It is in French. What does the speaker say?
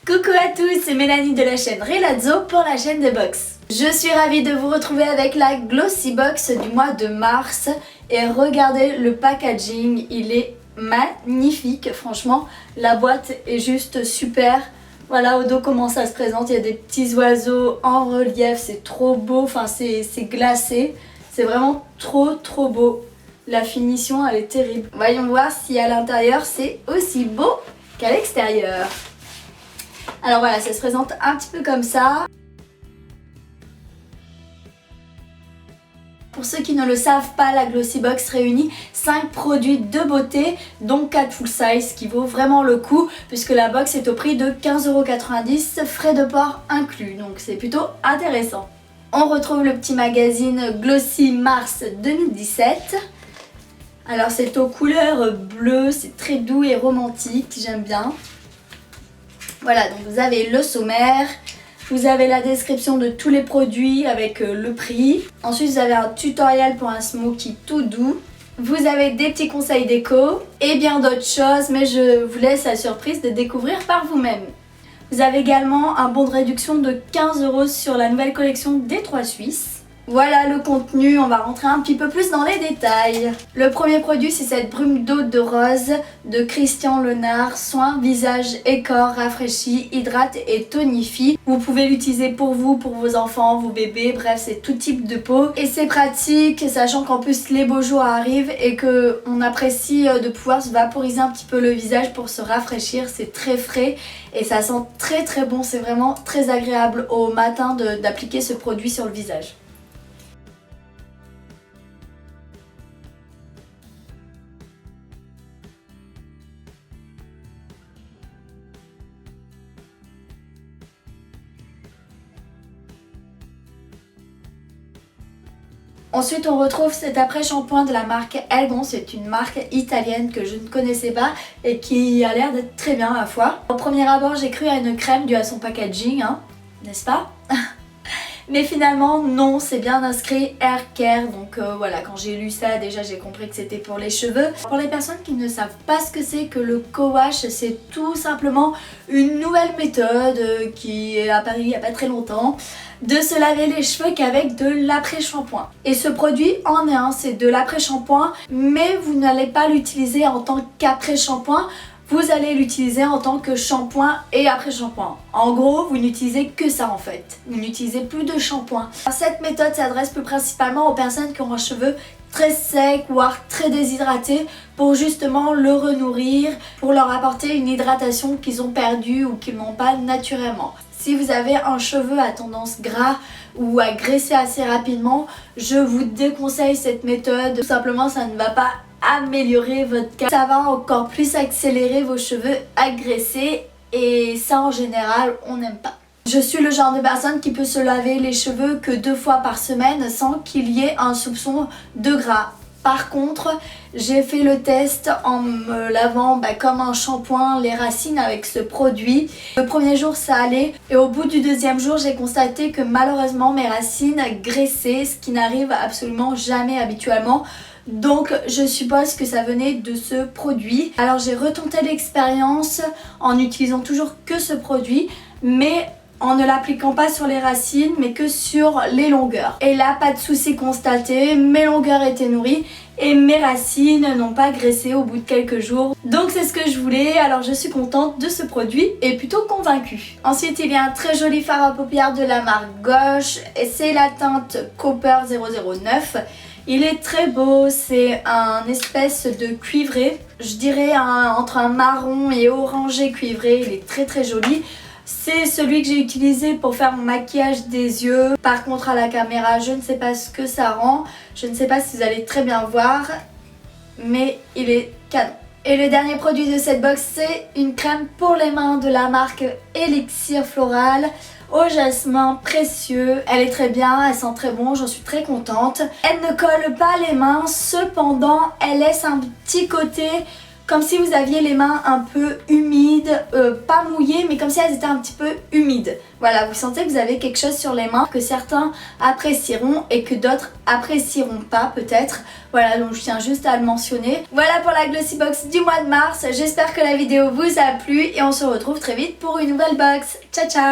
Coucou à tous, c'est Mélanie de la chaîne Relazzo pour la chaîne des box. Je suis ravie de vous retrouver avec la Glossy Box du mois de mars. Et regardez le packaging, il est magnifique. Franchement, la boîte est juste super. Voilà au dos comment ça se présente, il y a des petits oiseaux en relief, c'est trop beau, enfin c'est glacé. C'est vraiment trop beau. La finition elle est terrible. Voyons voir si à l'intérieur c'est aussi beau qu'à l'extérieur. Alors voilà, ça se présente un petit peu comme ça. Pour ceux qui ne le savent pas, la Glossy Box réunit 5 produits de beauté, donc 4 full size, qui vaut vraiment le coup, puisque la box est au prix de 15,90 €, frais de port inclus, donc c'est plutôt intéressant. On retrouve le petit magazine Glossy Mars 2017. Alors c'est aux couleurs bleues, c'est très doux et romantique, j'aime bien. Voilà, donc vous avez le sommaire, vous avez la description de tous les produits avec le prix. Ensuite, vous avez un tutoriel pour un smoky tout doux. Vous avez des petits conseils déco et bien d'autres choses, mais je vous laisse la surprise de découvrir par vous-même. Vous avez également un bon de réduction de 15 € sur la nouvelle collection des 3 Suisses. Voilà le contenu, on va rentrer un petit peu plus dans les détails. Le premier produit, c'est cette brume d'eau de rose de Christian Lenard, soin visage et corps, rafraîchit, hydrate et tonifie. Vous pouvez l'utiliser pour vous, pour vos enfants, vos bébés, bref c'est tout type de peau. Et c'est pratique, sachant qu'en plus les beaux jours arrivent et qu'on apprécie de pouvoir se vaporiser un petit peu le visage pour se rafraîchir. C'est très frais et ça sent très bon, c'est vraiment très agréable au matin d'appliquer ce produit sur le visage. Ensuite, on retrouve cet après-shampoing de la marque Elgon. C'est une marque italienne que je ne connaissais pas et qui a l'air d'être très bien à la fois. Au premier abord, j'ai cru à une crème due à son packaging, n'est-ce pas? Mais finalement, non, c'est bien inscrit Hair Care. Donc voilà, quand j'ai lu ça, déjà j'ai compris que c'était pour les cheveux. Pour les personnes qui ne savent pas ce que c'est que le co-wash, c'est tout simplement une nouvelle méthode qui est apparue il n'y a pas très longtemps, de se laver les cheveux qu'avec de l'après-shampoing. Et ce produit en est un, c'est de l'après-shampoing, mais vous n'allez pas l'utiliser en tant qu'après-shampoing. Vous allez l'utiliser en tant que shampoing et après-shampoing. En gros, vous n'utilisez que ça en fait. Vous n'utilisez plus de shampoing. Cette méthode s'adresse plus principalement aux personnes qui ont un cheveu très sec, voire très déshydraté, pour justement le renourrir, pour leur apporter une hydratation qu'ils ont perdue ou qu'ils n'ont pas naturellement. Si vous avez un cheveu à tendance gras ou à graisser assez rapidement, je vous déconseille cette méthode. Tout simplement, ça ne va pas améliorer votre cas. Ça va encore plus accélérer vos cheveux à graisser et ça en général, on n'aime pas. Je suis le genre de personne qui peut se laver les cheveux que 2 fois par semaine sans qu'il y ait un soupçon de gras. Par contre, j'ai fait le test en me lavant comme un shampoing les racines avec ce produit. Le premier jour ça allait et au bout du deuxième jour j'ai constaté que malheureusement mes racines graissaient, ce qui n'arrive absolument jamais habituellement. Donc je suppose que ça venait de ce produit. Alors j'ai retenté l'expérience en n'utilisant toujours que ce produit, mais en ne l'appliquant pas sur les racines mais que sur les longueurs. Et là pas de souci constaté, mes longueurs étaient nourries et mes racines n'ont pas graissé au bout de quelques jours. Donc c'est ce que je voulais, alors je suis contente de ce produit et plutôt convaincue. Ensuite il y a un très joli fard à paupières de la marque Gauche et c'est la teinte Copper 009. Il est très beau, c'est un espèce de cuivré, je dirais entre un marron et orangé cuivré, il est très joli. C'est celui que j'ai utilisé pour faire mon maquillage des yeux. Par contre à la caméra, je ne sais pas ce que ça rend, je ne sais pas si vous allez très bien voir, mais il est canon. Et le dernier produit de cette box, c'est une crème pour les mains de la marque Elixir Floral au jasmin précieux. Elle est très bien, elle sent très bon, j'en suis très contente. Elle ne colle pas les mains, cependant elle laisse un petit côté comme si vous aviez les mains un peu humides, pas mouillées, mais comme si elles étaient un petit peu humides. Voilà, vous sentez que vous avez quelque chose sur les mains que certains apprécieront et que d'autres apprécieront pas peut-être. Voilà, donc je tiens juste à le mentionner. Voilà pour la Glossy Box du mois de mars. J'espère que la vidéo vous a plu et on se retrouve très vite pour une nouvelle box. Ciao ciao!